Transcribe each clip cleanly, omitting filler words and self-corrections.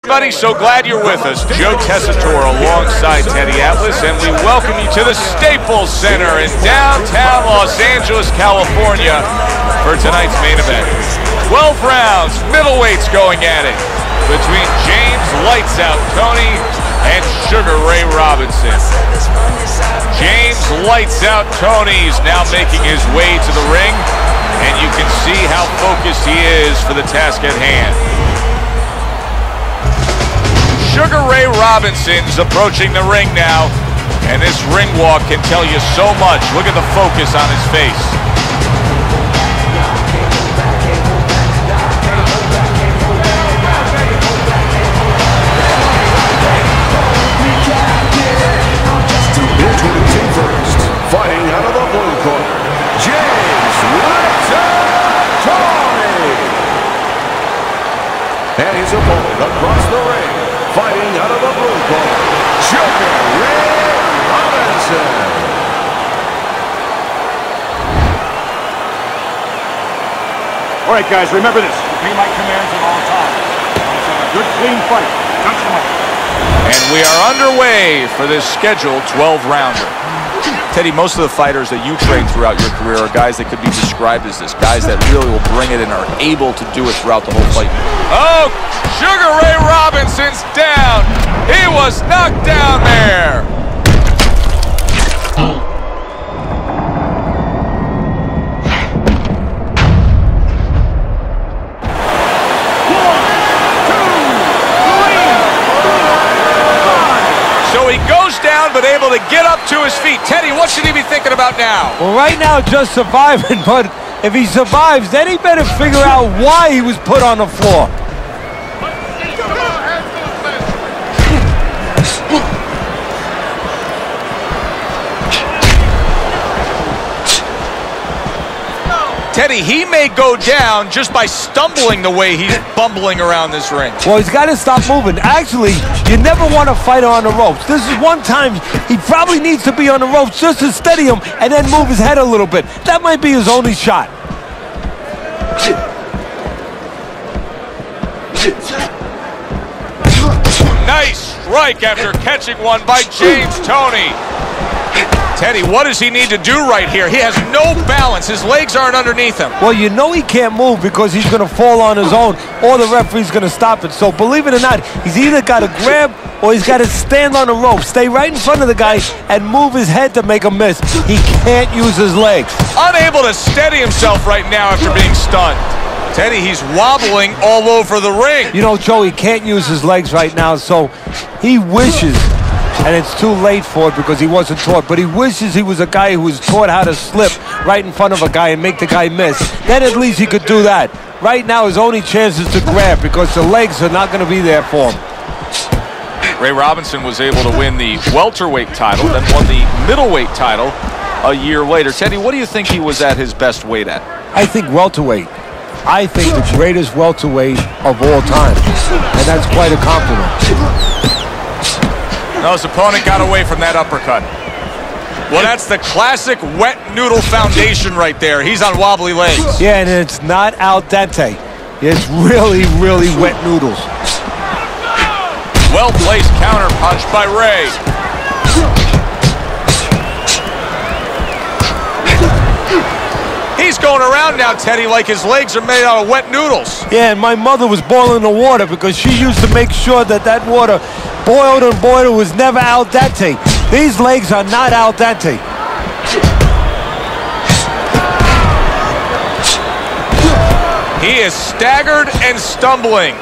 Everybody, so glad you're with us. Joe Tessitore alongside Teddy Atlas, and we welcome you to the Staples Center in downtown Los Angeles, California for tonight's main event. 12 rounds, middleweights going at it between James Lights Out Toney and Sugar Ray Robinson. James Lights Out Toney is now making his way to the ring, and you can see how focused he is for the task at hand. Sugar Ray Robinson's approaching the ring now, and this ring walk can tell you so much. Look at the focus on his face. Introducing first, fighting out of the blue corner, James Lights Out Toney. And his opponent across the ring, fighting out of the blue corner, Sugar Ray Robinson. All right, guys, remember this. Obey my commands at all times. Let's have a good, clean fight. Touch the mic. And we are underway for this scheduled 12-rounder. Teddy, most of the fighters that you train throughout your career are guys that could be described as this, guys that really will bring it and are able to do it throughout the whole fight. Oh, Sugar Ray Robinson's down. He was knocked down there. So he goes down, but able to get up to his feet. Teddy, what should he be thinking about now? Well, right now, just surviving, but if he survives, then he better figure out why he was put on the floor. Teddy, he may go down just by stumbling the way he's bumbling around this ring. Well, he's got to stop moving. Actually, you never want to fight on the ropes. This is one time he probably needs to be on the ropes just to steady him and then move his head a little bit. That might be his only shot. Nice strike after catching one by James Toney. Teddy, what does he need to do right here? He has no balance. His legs aren't underneath him. Well, you know he can't move because he's going to fall on his own or the referee's going to stop it. So believe it or not, he's either got to grab or he's got to stand on the rope, stay right in front of the guy and move his head to make a miss. He can't use his legs. Unable to steady himself right now after being stunned. Teddy, he's wobbling all over the ring. You know, Joe, he can't use his legs right now, so he wishes, and it's too late for it because he wasn't taught, but he wishes he was a guy who was taught how to slip right in front of a guy and make the guy miss. Then at least he could do that. Right now, his only chance is to grab because the legs are not going to be there for him. Ray Robinson was able to win the welterweight title, then won the middleweight title a year later. Teddy, what do you think he was at his best weight at? I think welterweight. I think the greatest welterweight of all time, and that's quite a compliment. No, his opponent got away from that uppercut. Well, that's the classic wet noodle foundation right there. He's on wobbly legs. Yeah, and it's not al dente. It's really, really wet noodles. Well-placed counter punch by Ray. He's going around now, Teddy, like his legs are made out of wet noodles. Yeah, and my mother was boiling the water because she used to make sure that that water boiled and boiled was never al dente. These legs are not al dente. He is staggered and stumbling.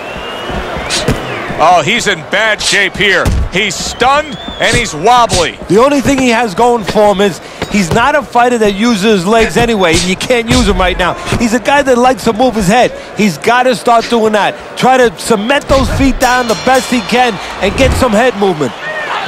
Oh, he's in bad shape here. He's stunned and he's wobbly. The only thing he has going for him is he's not a fighter that uses his legs anyway, and you can't use him right now. He's a guy that likes to move his head. He's got to start doing that. Try to cement those feet down the best he can and get some head movement.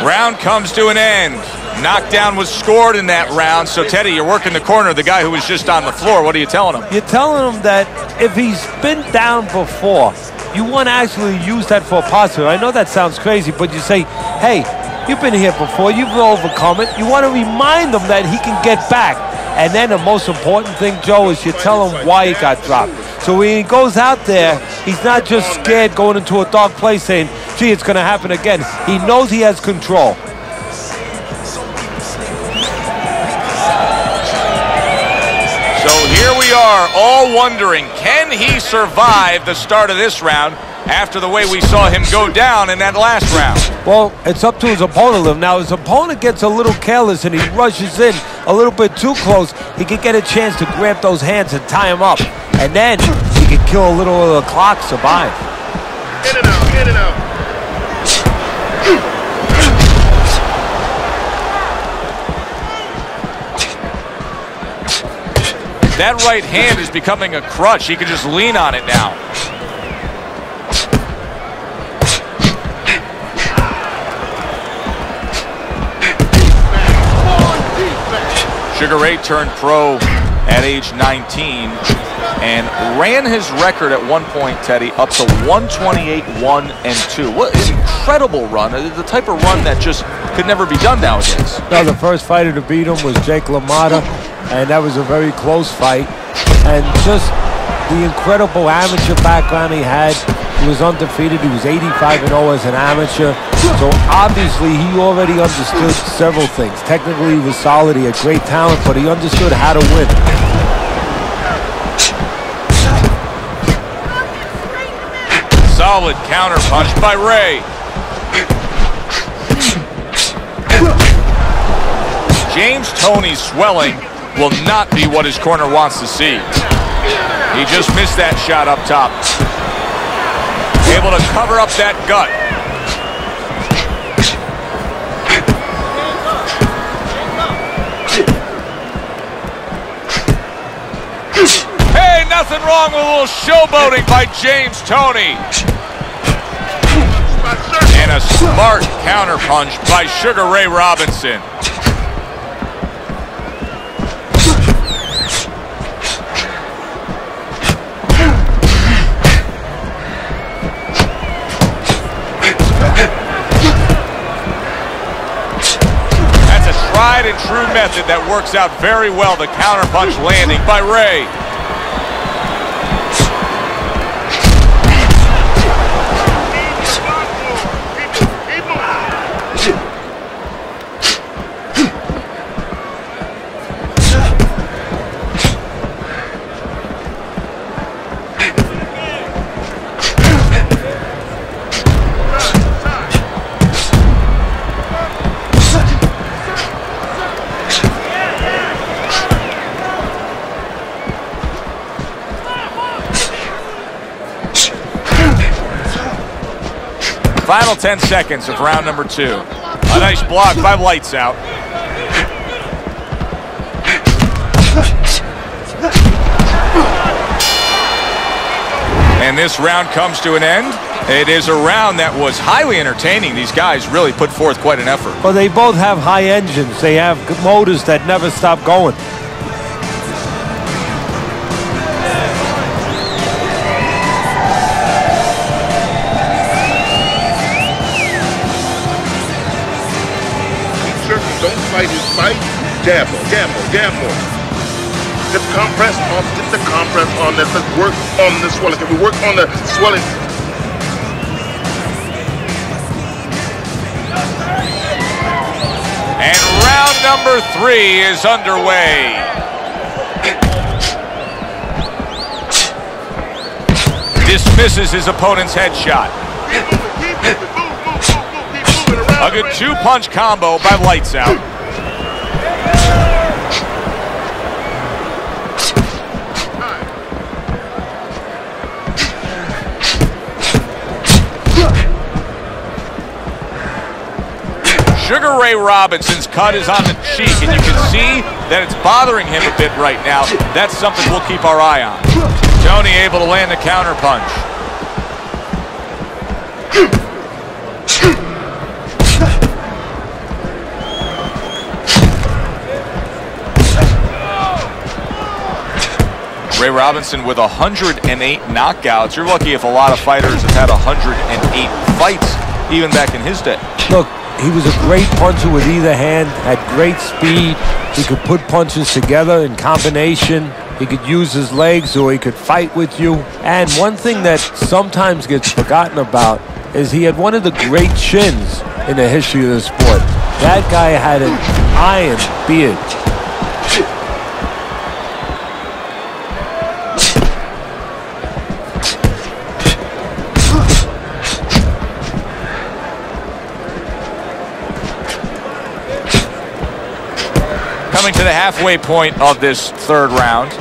Round comes to an end. Knockdown was scored in that round. So, Teddy, you're working the corner of the guy who was just on the floor. What are you telling him? You're telling him that if he's been down before, you want to actually use that for a positive. I know that sounds crazy, but you say, hey, you've been here before, you've overcome it. You want to remind him that he can get back. And then the most important thing, Joe, is you tell him why he got dropped. So when he goes out there, he's not just scared going into a dark place saying, see it's going to happen again. He knows he has control. So here we are, all wondering, can he survive the start of this round after the way we saw him go down in that last round? Well, it's up to his opponent. Now, his opponent gets a little careless and he rushes in a little bit too close. He could get a chance to grab those hands and tie him up. And then he could kill a little of the clock, survive. In and out, in and out. That right hand is becoming a crutch. He can just lean on it now. Sugar Ray turned pro at age 19 and ran his record at one point, Teddy, up to 128-1-2. What an incredible run. The type of run that just could never be done nowadays. No, the first fighter to beat him was Jake LaMotta, and that was a very close fight. And just the incredible amateur background he had. He was undefeated. He was 85-0 as an amateur. So obviously he already understood several things. Technically he was solid. He had great talent, but he understood how to win. Solid counter punch by Ray. James Toney's swelling will not be what his corner wants to see. He just missed that shot up top. Able to cover up that gut. Hey, nothing wrong with a little showboating by James Toney. And a smart counter punch by Sugar Ray Robinson. Tried and true method that works out very well. The counterpunch landing by Ray. Final 10 seconds of round number 2. A nice block by Lights Out. And this round comes to an end. It is a round that was highly entertaining. These guys really put forth quite an effort. Well, they both have high engines. They have motors that never stop going. Don't fight his fight. Jab more, jab more, jab more. Just compress on, get the compress on this. Let's work on the swelling. Can we work on the swelling? And round number 3 is underway. Dismisses his opponent's headshot. A good 2-punch combo by Lights Out. Sugar Ray Robinson's cut is on the cheek, and you can see that it's bothering him a bit right now. That's something we'll keep our eye on. Toney able to land the counter punch. Ray Robinson with 108 knockouts. You're lucky if a lot of fighters have had 108 fights, even back in his day. Look, he was a great puncher with either hand, had great speed. He could put punches together in combination. He could use his legs or he could fight with you. And one thing that sometimes gets forgotten about is he had one of the great chins in the history of the sport. That guy had an iron beard. Coming to the halfway point of this third round.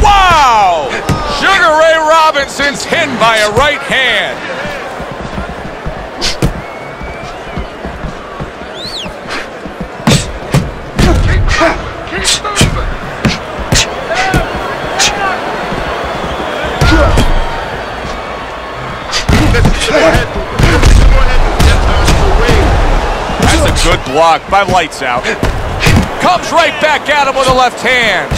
Wow! Sugar Ray Robinson's hit by a right hand. That's a good block by Lights Out. Comes right back at him with a left hand.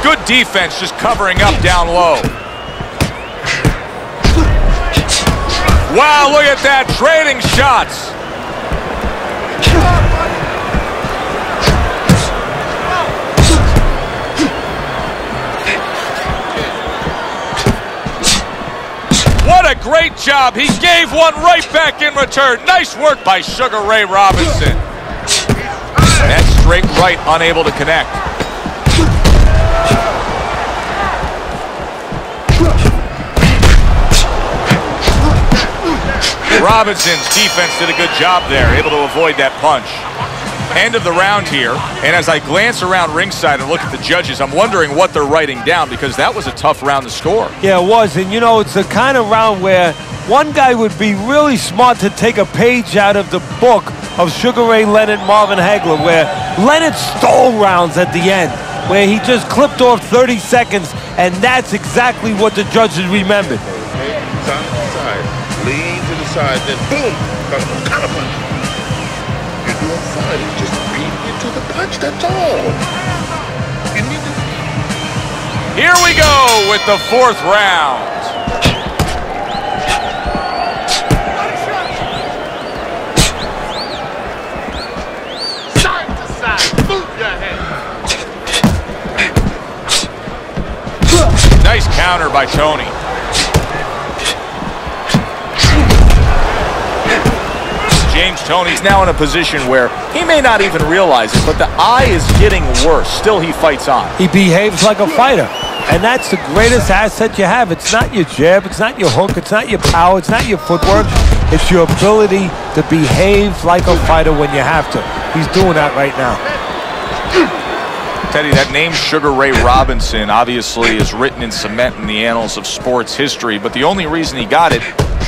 Good defense, just covering up down low. Wow, look at that, trading shots. What a great job. He gave one right back in return. Nice work by Sugar Ray Robinson. That straight right, unable to connect. Robinson's defense did a good job there, able to avoid that punch. End of the round here, and as I glance around ringside and look at the judges, I'm wondering what they're writing down, because that was a tough round to score. Yeah, it was, and you know, it's the kind of round where one guy would be really smart to take a page out of the book of Sugar Ray Leonard, Marvin Hagler, where Leonard stole rounds at the end, where he just clipped off 30 seconds, and that's exactly what the judges remembered. Okay, side to side, lean to the side, then boom, counter punch. You're doing fine. You're just beating you to the punch. That's all. You need to. Here we go with the fourth round. Side to side, move your head. Nice counter by Toney. James Toney's now in a position where he may not even realize it, but the eye is getting worse. Still, he fights on. He behaves like a fighter, and that's the greatest asset you have. It's not your jab, it's not your hook, it's not your power, it's not your footwork. It's your ability to behave like a fighter when you have to. He's doing that right now. Teddy, that name Sugar Ray Robinson obviously is written in cement in the annals of sports history, but the only reason he got it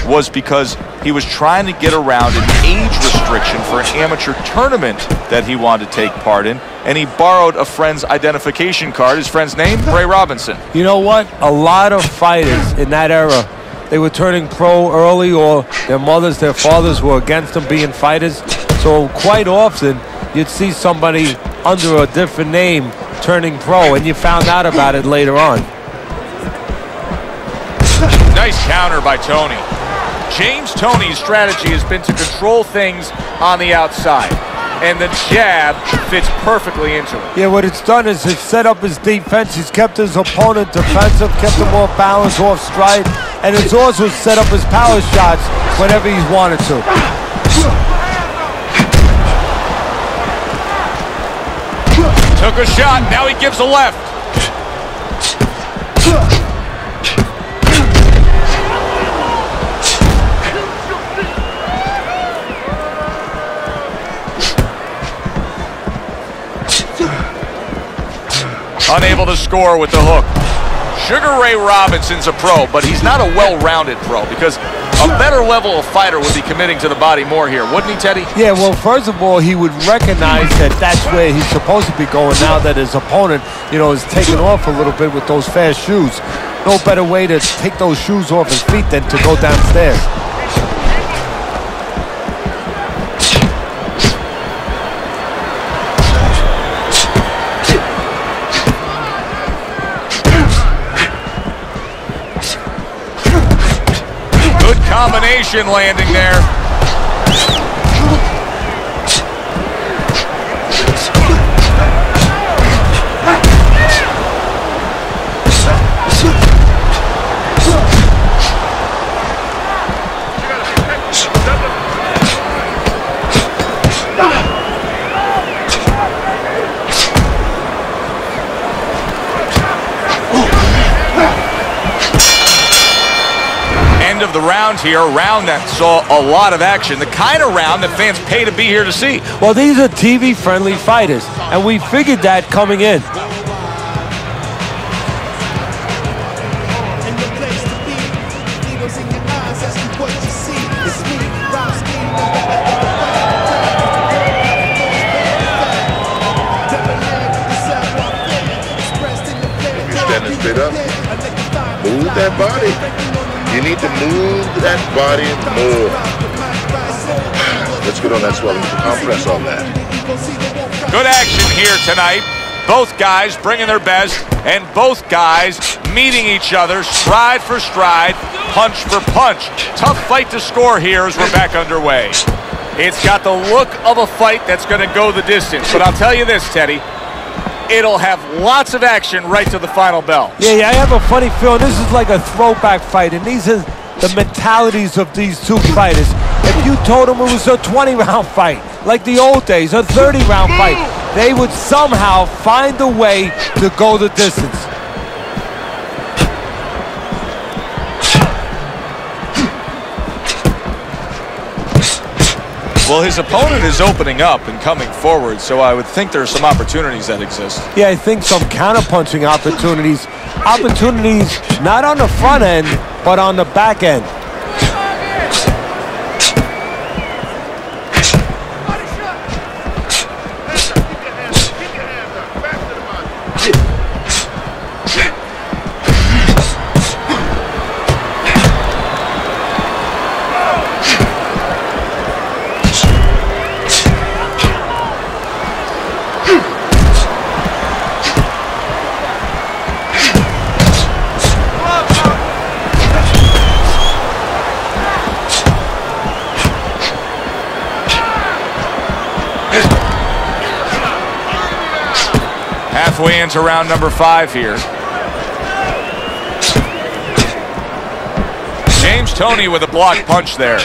was because he was trying to get around an age restriction for an amateur tournament that he wanted to take part in, and he borrowed a friend's identification card. His friend's name? Ray Robinson. You know what? A lot of fighters in that era, they were turning pro early, or their mothers, their fathers were against them being fighters. So quite often, you'd see somebody under a different name turning pro, and you found out about it later on. Nice counter by Toney. James Toney's strategy has been to control things on the outside, and the jab fits perfectly into it. Yeah, what it's done is it's set up his defense. He's kept his opponent defensive, kept him off balance, off stride, and it's also set up his power shots whenever he's wanted to. Took a shot, now he gives a left. Unable to score with the hook. Sugar Ray Robinson's a pro, but he's not a well-rounded pro, because a better level of fighter would be committing to the body more here, wouldn't he, Teddy? Yeah, well, first of all, he would recognize that that's where he's supposed to be going now that his opponent, you know, is taking off a little bit with those fast shoes. No better way to take those shoes off his feet than to go downstairs. combination landing there. Of the round here, a round that saw a lot of action, the kind of round that fans pay to be here to see. Well, these are TV-friendly fighters, and we figured that coming in. You're standing straight up. Move that body. You need to move that body more. Let's get on that swelling. Compress on that. Good action here tonight. Both guys bringing their best, and both guys meeting each other stride for stride, punch for punch. Tough fight to score here as we're back underway. It's got the look of a fight that's going to go the distance. But I'll tell you this, Teddy. It'll have lots of action right to the final bell. Yeah, I have a funny feeling this is like a throwback fight, and these are the mentalities of these two fighters. If you told them it was a 20-round fight, like the old days, a 30-round fight, they would somehow find a way to go the distance. Well, his opponent is opening up and coming forward, so I would think there's some opportunities that exist. Yeah, I think some counter-punching opportunities. Opportunities not on the front end, but on the back end. Halfway into round number 5 here. Toney with a blocked punch there.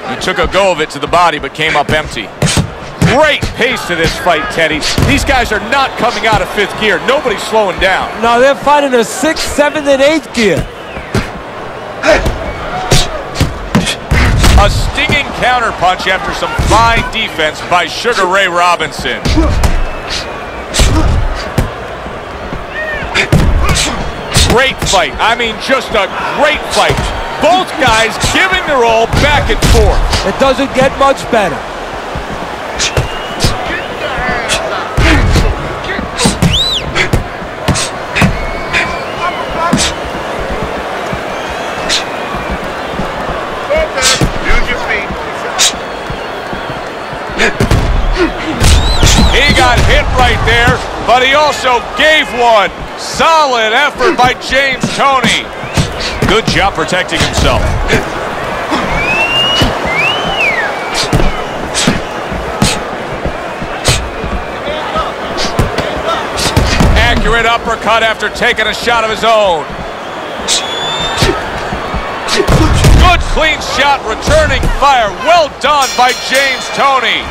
He took a go of it to the body but came up empty. Great pace to this fight, Teddy. These guys are not coming out of 5th gear. Nobody's slowing down. No, they're fighting a 6th, 7th, and 8th gear. A stinging counterpunch after some fine defense by Sugar Ray Robinson. Great fight. I mean, just a great fight. Both guys giving their all back and forth. It doesn't get much better. He got hit right there, but he also gave one. Solid effort by James Toney. Good job protecting himself. Accurate uppercut after taking a shot of his own. Good clean shot, returning fire. Well done by James Toney.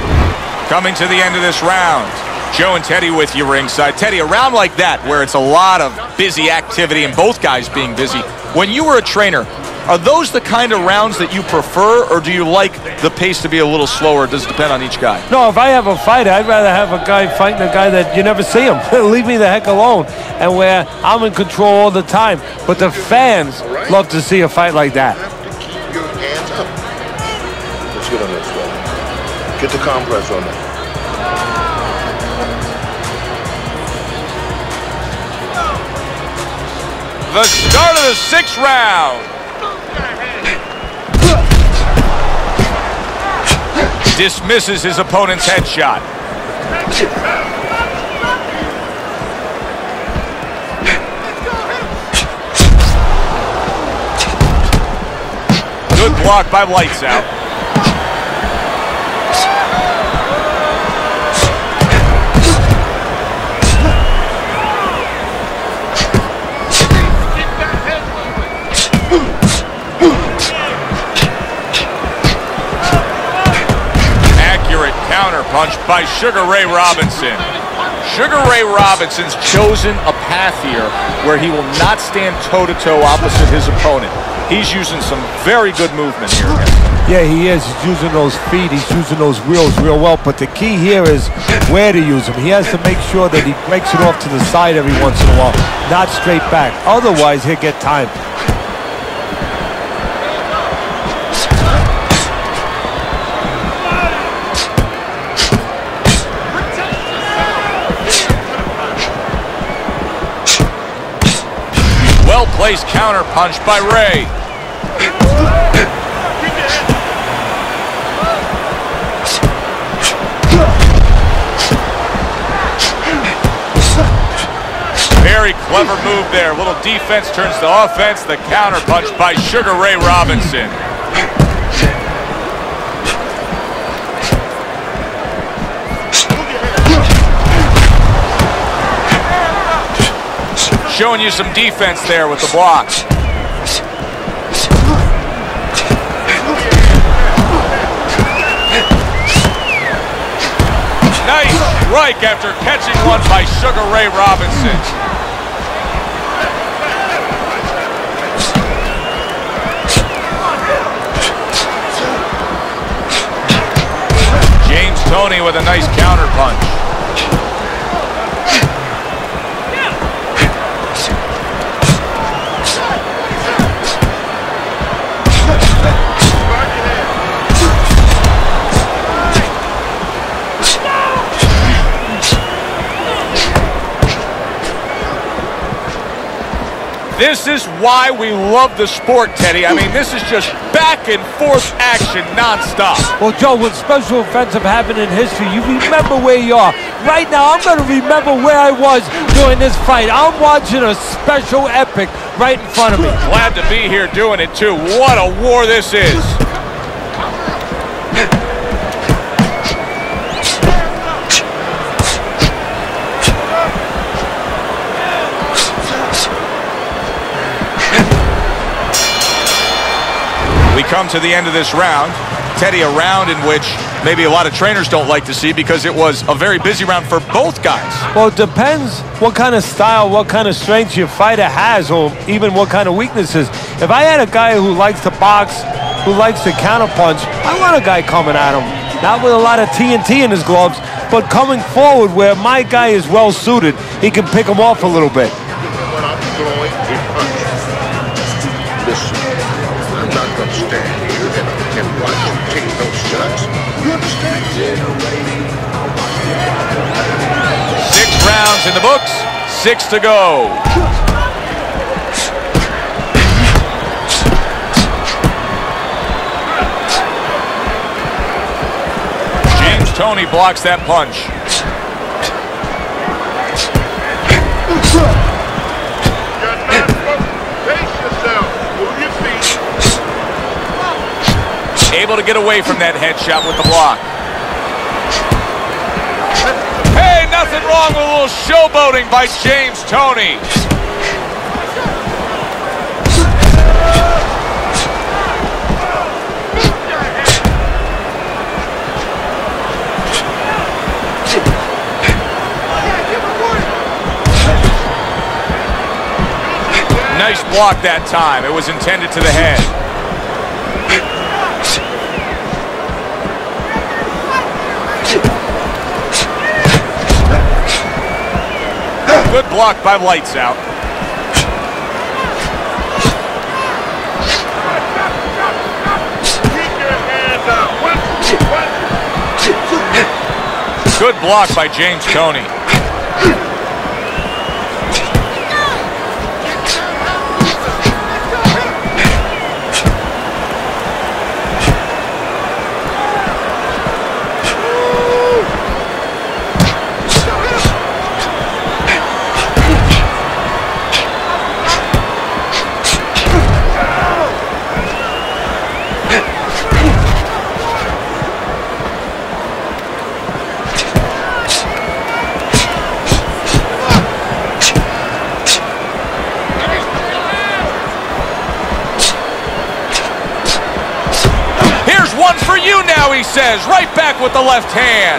Coming to the end of this round. Joe and Teddy with you ringside. Teddy, a round like that where it's a lot of busy activity and both guys being busy. When you were a trainer, are those the kind of rounds that you prefer, or do you like the pace to be a little slower? Does it depend on each guy? No, if I have a fighter, I'd rather have a guy fighting a guy that you never see him. Leave me the heck alone. And where I'm in control all the time. But the fans love to see a fight like that. You have to keep your hands up. Let's get on that swell. Get the compress on that. The start of the 6th round. Dismisses his opponent's headshot. block by Lights Out. Accurate counter punch by Sugar Ray Robinson. Sugar Ray Robinson's chosen a path here where he will not stand toe-to-toe opposite his opponent. He's using some very good movement here again. Yeah, he is. He's using those feet. He's using those wheels real well. But the key here is where to use them. He has to make sure that he breaks it off to the side every once in a while, not straight back. Otherwise, he'll get timed. Well-placed counter punch by Ray. Very clever move there. Little defense turns to offense. The counter punch by Sugar Ray Robinson. Showing you some defense there with the block. Nice strike after catching one by Sugar Ray Robinson. James Toney with a nice counter punch. This is why we love the sport, Teddy. I mean, this is just back and forth action nonstop. Well, Joe, when special events have happened in history, you remember where you are. Right now, I'm going to remember where I was during this fight. I'm watching a special epic right in front of me. Glad to be here doing it, too. What a war this is. We come to the end of this round. Teddy, a round in which maybe a lot of trainers don't like to see because it was a very busy round for both guys. Well, it depends what kind of style, what kind of strength your fighter has, or even what kind of weaknesses. If I had a guy who likes to box, who likes to counterpunch, I want a guy coming at him. Not with a lot of TNT in his gloves, but coming forward where my guy is well suited, he can pick him off a little bit. When I'm throwing a punch, listen, I'm not going to stand here and watch you take those shots. You understand? 6 rounds in the books, 6 to go. James Toney blocks that punch. Able to get away from that headshot with the block. Hey, nothing wrong with a little showboating by James Toney. Nice block that time. It was intended to the head. Good block by Lights Out. Good block by James Toney. so he says, right back with the left hand.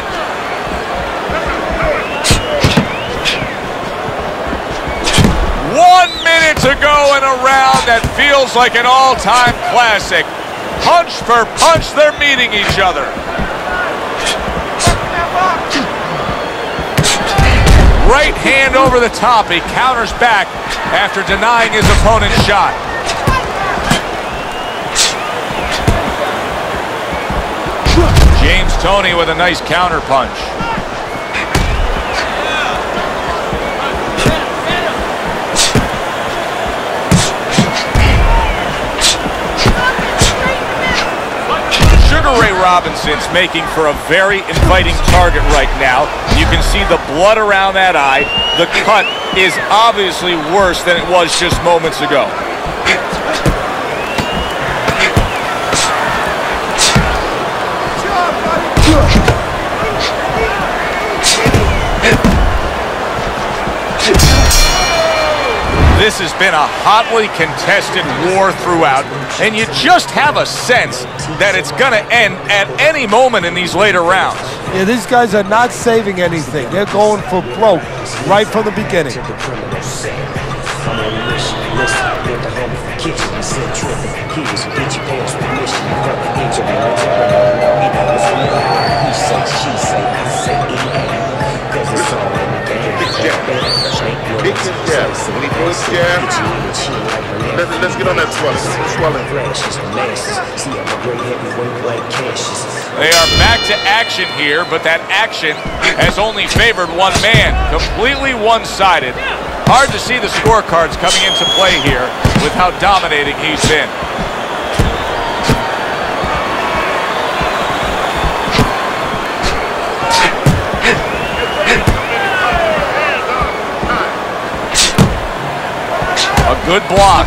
One minute to go in a round that feels like an all-time classic. Punch for punch, they're meeting each other. Right hand over the top. He counters back after denying his opponent's shot. James Toney with a nice counter punch. Sugar Ray Robinson's making for a very inviting target right now. You can see the blood around that eye. The cut is obviously worse than it was just moments ago. This has been a hotly contested war throughout, and you just have a sense that it's going to end at any moment in these later rounds. Yeah, these guys are not saving anything. They're going for broke right from the beginning. When he throws the jab, let's get on that swelling. They are back to action here, but that action has only favored one man, completely one-sided. Hard to see the scorecards coming into play here with how dominating he's been. A good block.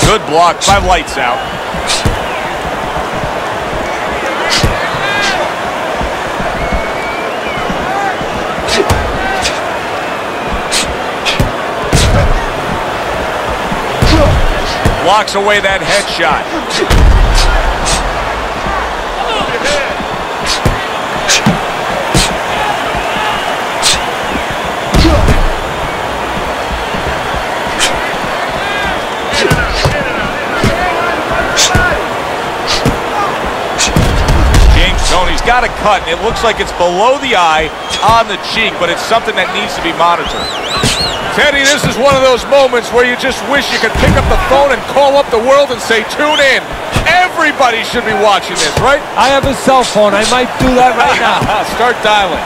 Good block by Lights Out. Blocks away that headshot. James Toney's got a cut, and it looks like it's below the eye on the cheek, but it's something that needs to be monitored. Teddy, this is one of those moments where you just wish you could pick up the phone and call up the world and say, tune in. Everybody should be watching this, right? I have a cell phone. I might do that right now. Start dialing.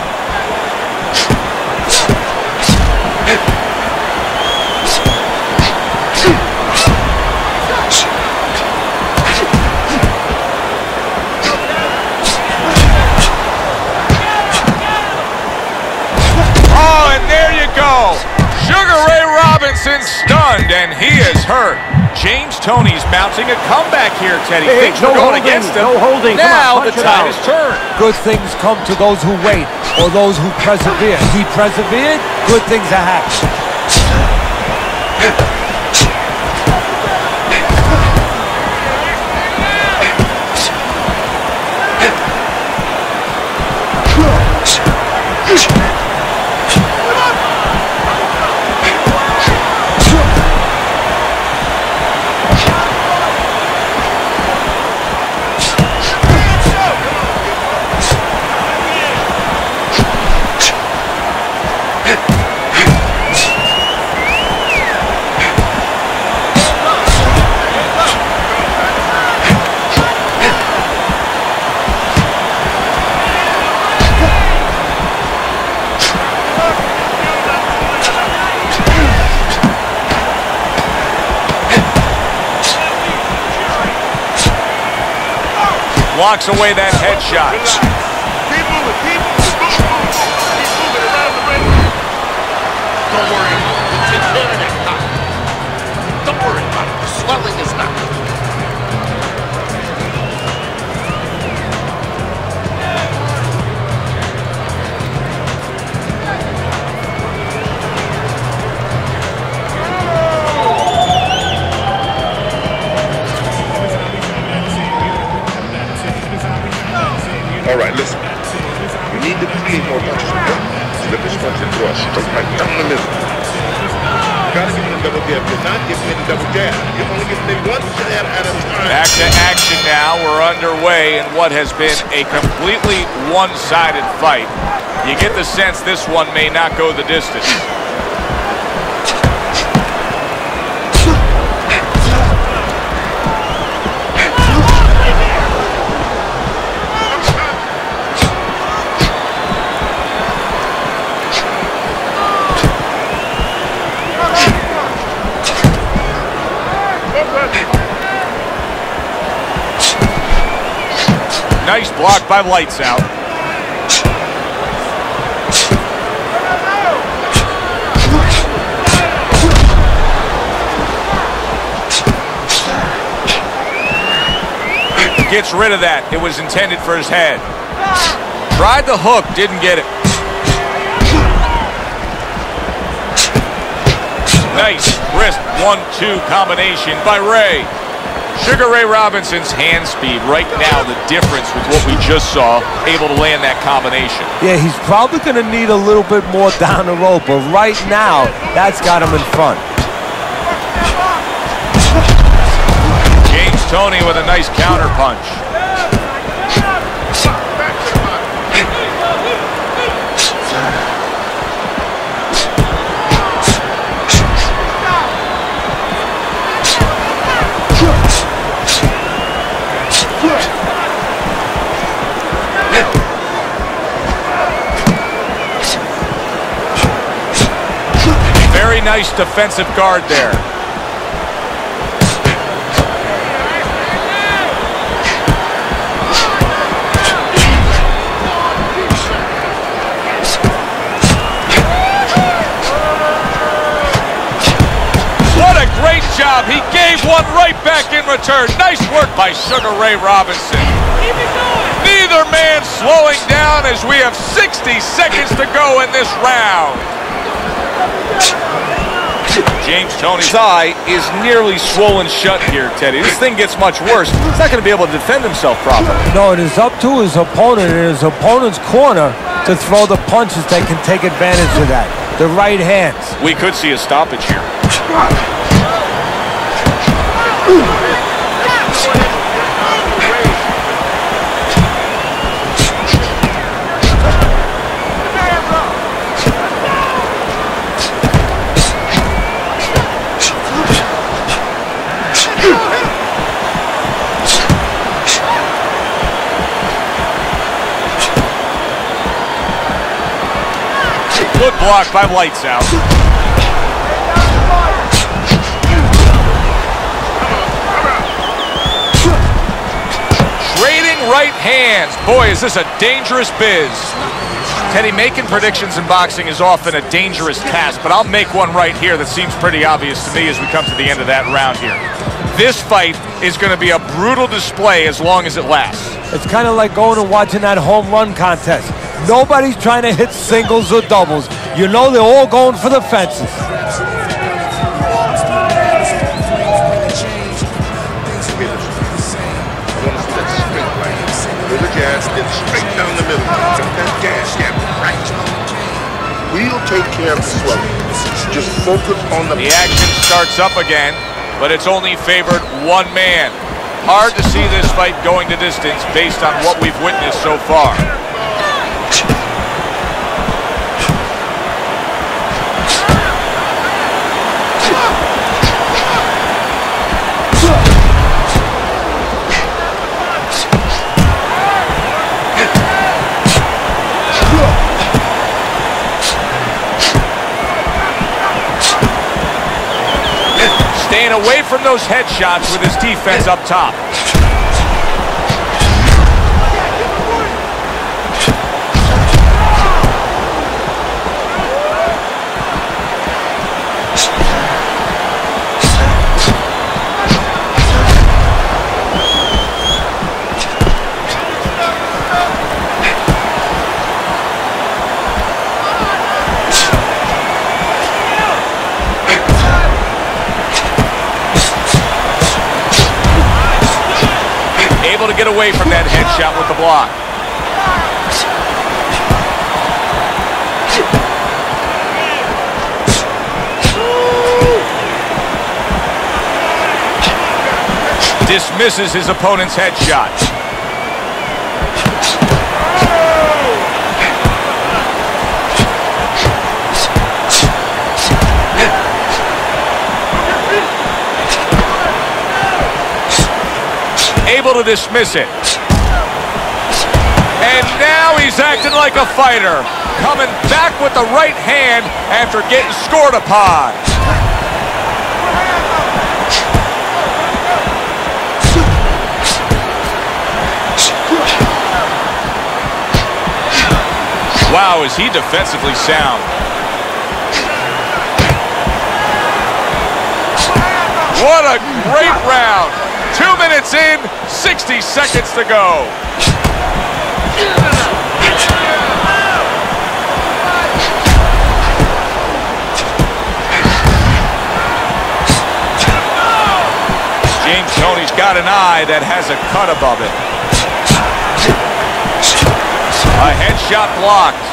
Oh, and there you go. Sugar Ray Robinson stunned, and he is hurt. James Toney's mounting a comeback here, Teddy. Things were going against him. No holding. Now the tide has turned. Good things come to those who wait or those who persevere. He persevered, good things are happening. Blocks away that headshot. Keep moving, keep moving around the ring. Don't worry, it's in there and it's not. Don't worry about it, the swelling is not. right down the middle. You gotta give him a double jab. You're not giving him a double jab. You're only giving him one jab at a time. Back to action now. We're underway in what has been a completely one-sided fight. You get the sense this one may not go the distance. Nice block by Lights Out. Gets rid of that. It was intended for his head. Tried the hook, didn't get it. Nice wrist 1-2 combination by Ray. Sugar Ray Robinson's hand speed right now, the difference with what we just saw, able to land that combination. Yeah, he's probably going to need a little bit more down the road, but right now, that's got him in front. James Toney with a nice counter punch. Very nice defensive guard there. What a great job. He gave one right back in return. Nice work by Sugar Ray Robinson. Neither man slowing down as we have 60 seconds to go in this round. James Toney's eye is nearly swollen shut here, Teddy. This thing gets much worse. He's not going to be able to defend himself properly. No, it is up to his opponent in his opponent's corner to throw the punches that can take advantage of that. The right hands. We could see a stoppage here. Good block by Lights Out. Trading right hands. Boy, is this a dangerous biz. Teddy, making predictions in boxing is often a dangerous task, but I'll make one right here that seems pretty obvious to me as we come to the end of that round here. This fight is going to be a brutal display as long as it lasts. It's kind of like going and watching that home run contest. Nobody's trying to hit singles or doubles. You know they're all going for the fences. With a gas, then straight down the middle. That gas, right. We'll take care of the swelling. Just focus on the... The action starts up again, but it's only favored one man. Hard to see this fight going to distance based on what we've witnessed so far. Staying away from those headshots with his defense up top. Able to get away from that headshot with the block. Dismisses his opponent's headshot. Able to dismiss it. And now he's acting like a fighter. Coming back with the right hand after getting scored upon. Wow, is he defensively sound. What a great round. 2 minutes in, 60 seconds to go. James Toney's got an eye that has a cut above it. A headshot blocked.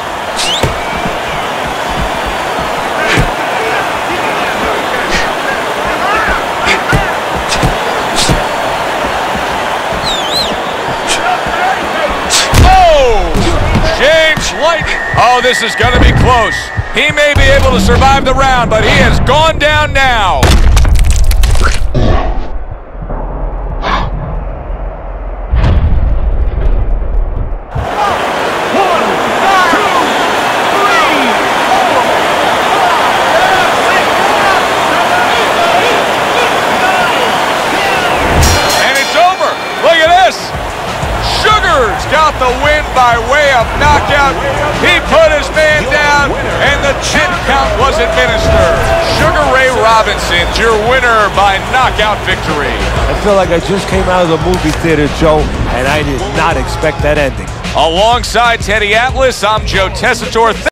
James Light. Oh, this is going to be close. He may be able to survive the round, but he has gone down now. And it's over. Look at this. Got the win by way of knockout. He put his man down, and the 10 count was administered. Sugar Ray Robinson's your winner by knockout victory. I feel like I just came out of the movie theater, Joe, and I did not expect that ending. Alongside Teddy Atlas, I'm Joe Tessitore.